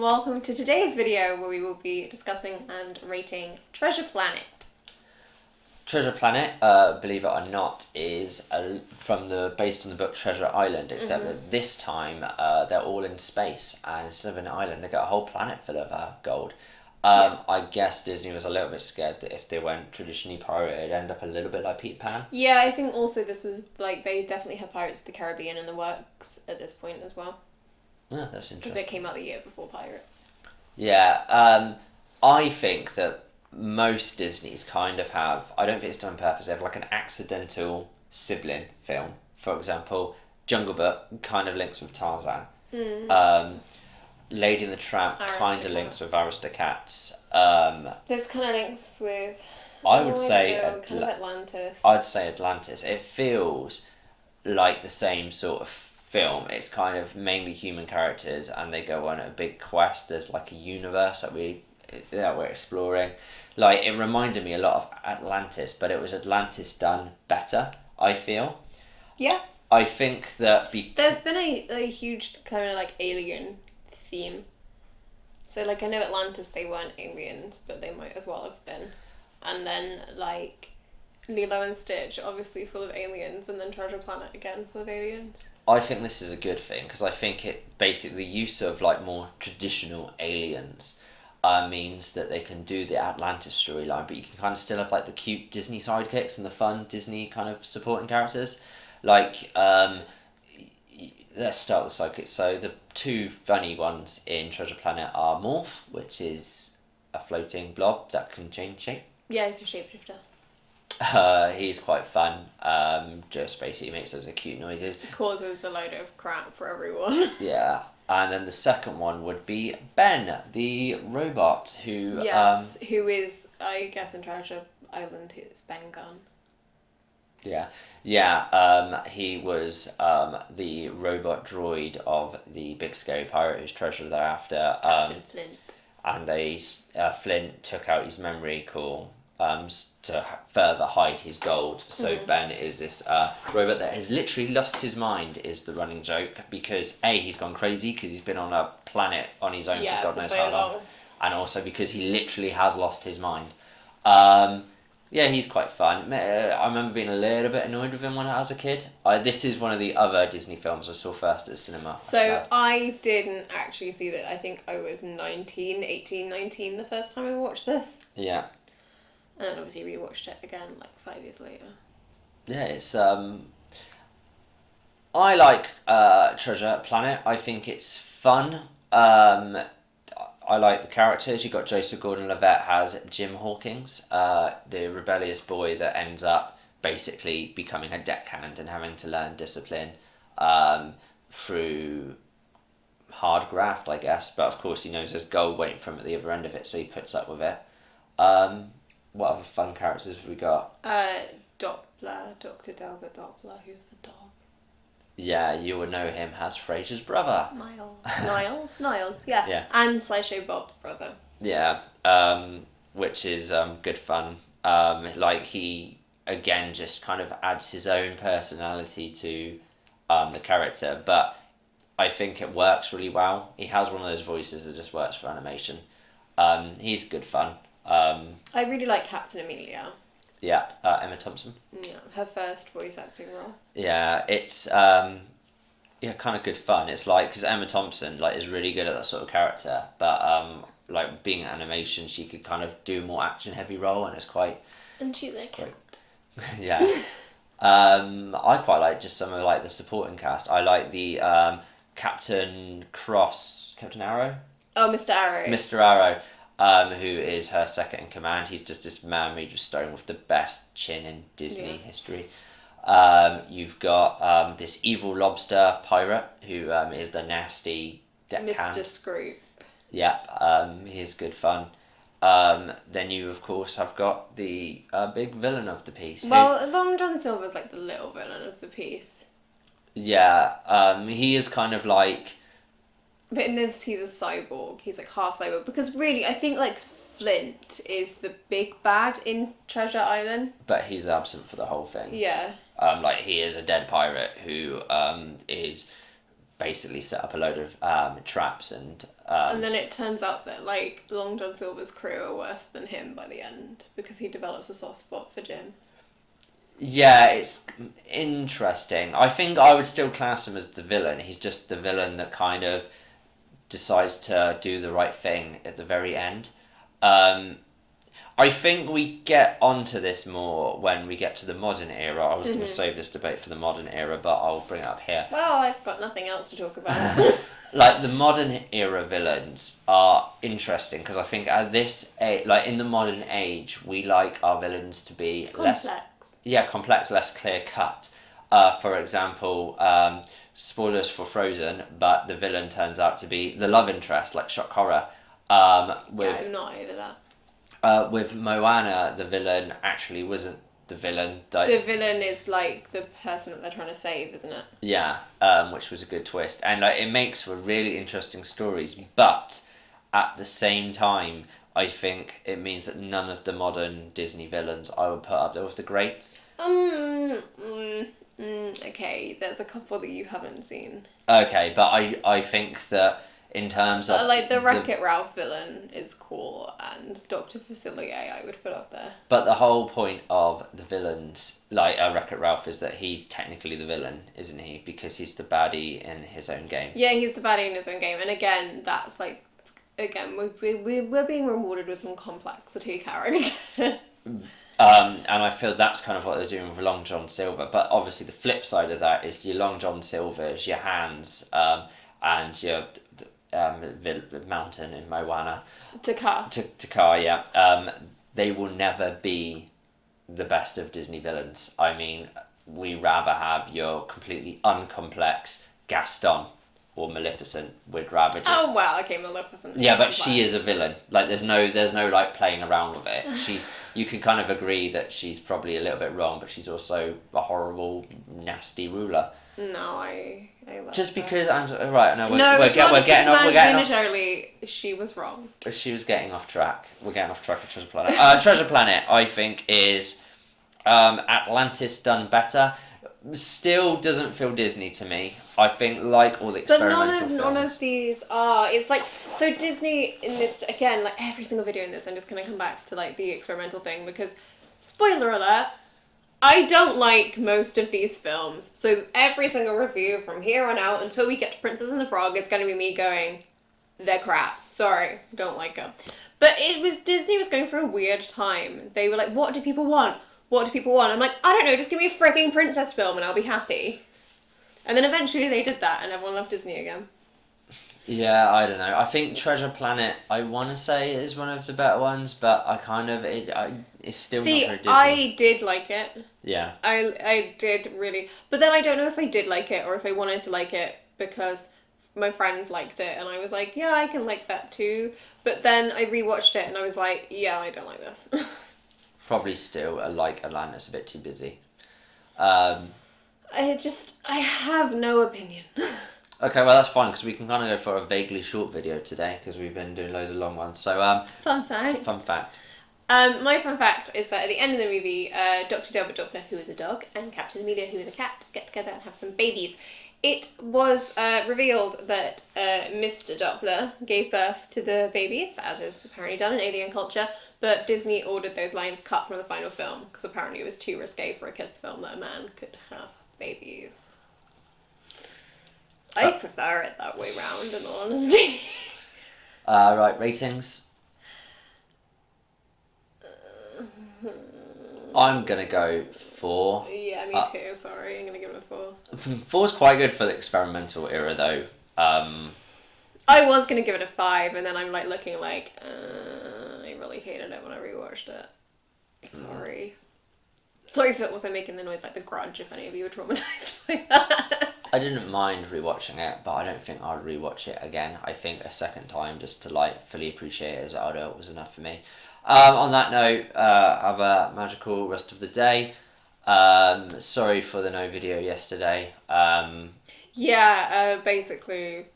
and welcome to today's video where we will be discussing and rating Treasure Planet. Treasure Planet, believe it or not, is based on the book Treasure Island, except that this time they're all in space, and instead of an island, they got a whole planet full of gold. I guess Disney was a little bit scared that if they went traditionally pirate, it'd end up a little bit like Peter Pan. Yeah, I think also this was they definitely have Pirates of the Caribbean in the works at this point as well. Yeah, that's interesting. Because it came out the year before Pirates. Yeah, I think that most Disneys kind of have, I don't think it's done on purpose, they have like an accidental sibling film. For example, Jungle Book kind of links with Tarzan. Lady and the Tramp kind of links with Aristocats. There's kind of links with... I would say kind of Atlantis. I'd say Atlantis. It feels like the same sort of film. It's kind of mainly human characters, and they go on a big quest. There's like a universe that we're exploring. Like, it reminded me a lot of Atlantis, but it was Atlantis done better, I feel. Yeah. I think that there's been a huge kind of like alien theme. So like I know Atlantis, they weren't aliens, but they might as well have been. And then like Lilo and Stitch, obviously full of aliens, and then Treasure Planet again full of aliens. I think this is a good thing, because I think it basically, the use of like more traditional aliens means that they can do the Atlantis storyline, but you can kind of still have like the cute Disney sidekicks and the fun Disney kind of supporting characters. Like, let's start with sidekicks. So the two funny ones in Treasure Planet are Morph, which is a floating blob that can change shape. Yeah, he's a shapeshifter. He's quite fun. Just basically makes those cute noises. Causes a load of crap for everyone. Yeah. And then the second one would be Ben, the robot who... Yes, who is, I guess, in Treasure Island, it's Ben Gunn. Yeah. He was the robot droid of the big scary pirate whose treasure they're after. Captain Flint. And Flint took out his memory core to further hide his gold. So Ben is this robot that has literally lost his mind, is the running joke, because A, he's gone crazy because he's been on a planet on his own for God knows how long, and also because he literally has lost his mind. Yeah, he's quite fun. I remember being a little bit annoyed with him when I was a kid. This is one of the other Disney films I saw first at the cinema. So I didn't actually see that. I think I was 19 the first time I watched this. Yeah. And then obviously rewatched it again like 5 years later. Yeah, it's... I like Treasure Planet. I think it's fun. I like the characters. You've got Joseph Gordon-Levitt has Jim Hawkins, the rebellious boy that ends up basically becoming a deckhand and having to learn discipline through hard graft, I guess. But of course he knows there's gold waiting for him at the other end of it, so he puts up with it. What other fun characters have we got? Doppler, Dr. Delbert Doppler, who's the dog. Yeah, you would know him as Frasier's brother. Niles, yeah. And Sideshow Bob's brother. Yeah, which is good fun. Like, he, again, just kind of adds his own personality to the character, but I think it works really well. He has one of those voices that just works for animation. He's good fun. I really like Captain Amelia. Yeah, Emma Thompson. Yeah, her first voice acting role. Yeah, it's kind of good fun. It's like, because Emma Thompson is really good at that sort of character, but like being animation, she could kind of do a more action heavy role, and it's quite. And she's a cat. Yeah. I quite like just some of like the supporting cast. I like the Captain Arrow. Oh, Mr. Arrow. Mr. Arrow. Who is her second in command. He's just this man made of stone with the best chin in Disney history. You've got this evil lobster pirate who is the nasty deckhand. Mr. Scroop. Yeah, he's good fun. Then you, of course, have got the big villain of the piece. Well, Long John Silver's like the little villain of the piece. Yeah, he is kind of like... But in this, he's a cyborg. He's like half cyborg. Because really, I think like Flint is the big bad in Treasure Island. But he's absent for the whole thing. Yeah. Like, he is a dead pirate who is basically set up a load of traps and And then it turns out that like Long John Silver's crew are worse than him by the end because he develops a soft spot for Jim. Yeah, it's interesting. I think I would still class him as the villain. He's just the villain that kind of decides to do the right thing at the very end. I think we get onto this more when we get to the modern era. I was going to save this debate for the modern era, but I'll bring it up here. Well, I've got nothing else to talk about. Like, the modern era villains are interesting because I think at this age, like in the modern age, we like our villains to be complex. Complex, less clear cut. For example, spoilers for Frozen, but the villain turns out to be the love interest, like shock horror. I'm not over that. With Moana, the villain actually wasn't the villain. The villain is like the person that they're trying to save, isn't it? Yeah, which was a good twist, and like it makes for really interesting stories. But at the same time, I think it means that none of the modern Disney villains I would put up there with the greats. Okay, there's a couple that you haven't seen. Okay, but I think that in terms of like the Wreck-It Ralph villain is cool, and Dr. Facilier I would put up there. But the whole point of the villains, like Wreck-It Ralph, is that he's technically the villain, isn't he? Because he's the baddie in his own game. Yeah, he's the baddie in his own game, and again, that's like, we're being rewarded with some complexity characters. And I feel that's kind of what they're doing with Long John Silver. But obviously the flip side of that is your Long John Silvers, your Hans, and your mountain in Moana. Takar, yeah. They will never be the best of Disney villains. I mean, we rather have your completely uncomplex Gaston or Maleficent. We'd rather just... Oh, well, okay, Maleficent. Yeah, but she is a villain. Like, there's no like playing around with it. You can kind of agree that she's probably a little bit wrong, but she's also a horrible, nasty ruler. No, I love just her. because right, no, we're getting off. Jolie, she was wrong. She was getting off track. We're getting off track of Treasure Planet. Treasure Planet, I think, is Atlantis done better. Still doesn't feel Disney to me. I think, like all the experimental films. But none of these are. It's like, so Disney in this, again, like every single video in this, I'm just going to come back to like the experimental thing because, spoiler alert, I don't like most of these films. So every single review from here on out until we get to Princess and the Frog, it's going to be me going, they're crap. Sorry, don't like them. But Disney was going through a weird time. They were like, what do people want? What do people want? I'm like, I don't know, just give me a freaking princess film and I'll be happy. And then eventually they did that and everyone loved Disney again. Yeah, I don't know. I think Treasure Planet, I want to say, is one of the better ones, but I kind of... it's still not very Disney. I did like it. Yeah. I did really... But then I don't know if I did like it or if I wanted to like it because my friends liked it and I was like, yeah, I can like that too. But then I rewatched it and I was like, yeah, I don't like this. Probably still, like Atlantis, a bit too busy. I have no opinion. Okay, well that's fine because we can kind of go for a vaguely short video today because we've been doing loads of long ones. So fun fact. My fun fact is that at the end of the movie, Dr. Delbert Doppler, who is a dog, and Captain Amelia, who is a cat, get together and have some babies. It was revealed that Mr. Doppler gave birth to the babies, as is apparently done in alien culture, but Disney ordered those lines cut from the final film because apparently it was too risque for a kids' film that a man could have babies. I prefer it that way round, in all honesty. Right, ratings. I'm gonna go 4. Yeah, me too. Sorry, I'm gonna give it a 4. 4's quite good for the experimental era, though. I was gonna give it a 5, and then I'm like looking like I really hated it when I rewatched it. Sorry. Sorry if it wasn't making the noise like The Grudge. If any of you were traumatized by that. I didn't mind rewatching it, but I don't think I'd rewatch it again. I think a second time just to like fully appreciate it as an adult was enough for me. On that note, have a magical rest of the day. Sorry for the no video yesterday. Basically,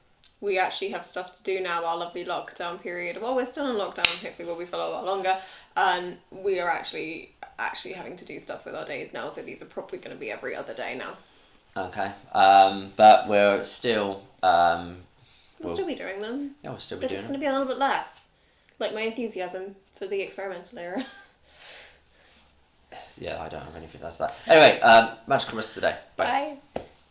we actually have stuff to do now, our lovely lockdown period. Well, we're still in lockdown, hopefully we'll be for a lot longer. And we are actually having to do stuff with our days now, so these are probably going to be every other day now. Okay, but we're still We'll still be doing them. Yeah, we'll still be They're doing just them. going to be a little bit less. Like my enthusiasm for the experimental era. Yeah, I don't have anything else to that. Anyway, magical rest of the day. Bye. Bye.